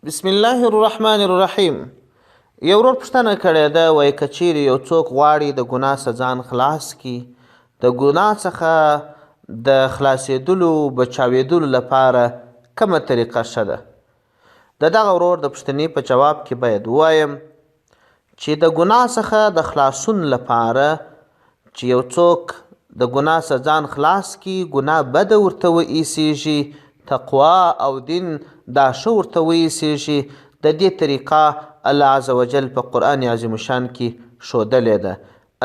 بسم الله الرحمن الرحیم. یو ورور پوښتنه کړې ده، وایي که چیرې یو څوک غواړي د ګناه څخه ځان خلاص کړي، د ګناه څخه د خلاصېدلو بچاوېدلو لپاره کومه طریقه ښه ده؟ د دغه ورور د پوښتنې په جواب کې باید ووایم چې د ګناه څخه د خلاصون لپاره چې یو څوک د ګناه څخه ځان خلاص کړي، ګناه بده ورته وایسېږي، تقوا او دین دا ښه ورته وایسېږي. د دې طریقه الله عز وجل په قرآن عظیم الشان کې ښودلې ده.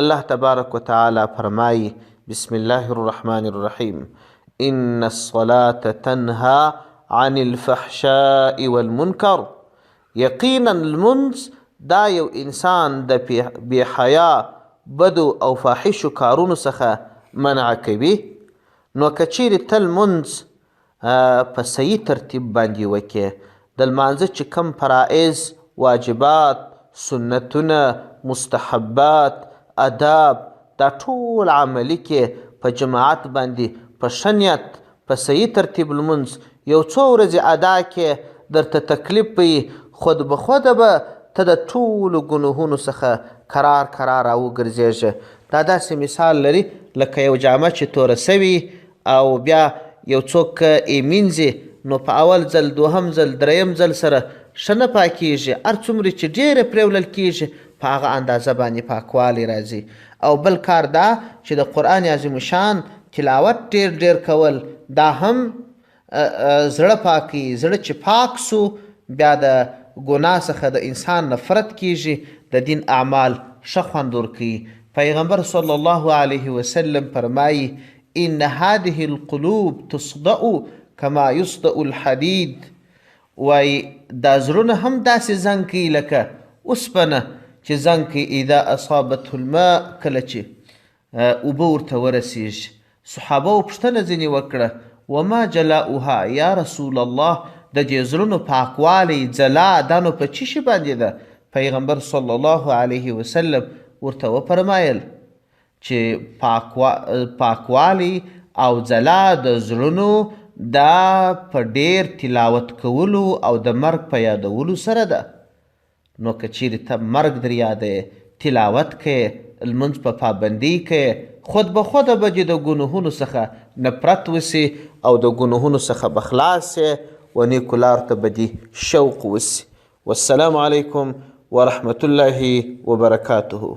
الله تبارک وتعالی فرمایي: بسم الله الرحمن الرحیم، ان الصلاة تنهى عن الفحشاء والمنکر. یقینا لمونځ دا یو انسان د بې حیا بدو او فاحشو کارونو څخه منع کوي. نو که چیرې ته لمونځ په صحیح ترتیب باندې وکړې، د لمانځه چې کوم فرایض، واجبات، سنتونه، مستحبات، آداب دا ټول عملي کې په جماعت باندې په ښه نیت په صحیح ترتیب لمونځ یو څو ورځې ادا کې، درته تکلیف وي، خود به خوده به ته د ټولو ګناهونو څخه کرار راوګرځېږې. دا داسې مثال لري لکه یو جامه چې توره سوي او بیا یو څوک یې مینځي، نو په اول ځل، دوهم ځل، دریم ځل سره ښه نه پاکیږي. هر څومره چې ډېره پرېولل کیږي په هغه اندازه باندې پاکوالی راځي. او بل کار دا چې د قرآن عظیم الشان تلاوت ډېر کول، دا هم زړه پاکي. زړه چې پاک سو، بیا د ګناه څخه د انسان نفرت کیږي، د دین اعمال ښه خوند ورکوي. پیغمبر صلی الله علیه وسلم فرمایي: ان هذه القلوب تصدأ کما یصدأ الحدید. وایي دا زړونه هم داسې زنګ کوي لکه اوسپنه چې زنګ کوي. اذا اصابته الماء، کله چې اوبه ورته ورسیږي. صحابه و پوښتنه ځینې وکړه: وما جلاؤها یا رسول الله، د دې زړونو پاکوالی، ځلا دا نو په څه شي باندې ده؟ پیغمبر صلی الله علیه وسلم ورته وفرمایل چې پاکوالی او ځلا د زړونو دا په ډیر تلاوت کولو او د مرګ په یادولو سره ده. نو که چیرې ته مرګ در یادوې، تلاوت کوې، لمونځ په پابندۍ کوې، خود به خوده به دې د ګناهونو څخه نفرت وسي او د ګناهونو څخه به خلاص یې، و نیکو لارو ته به دې شوق وسي. والسلام علیکم ورحمة الله وبرکاته.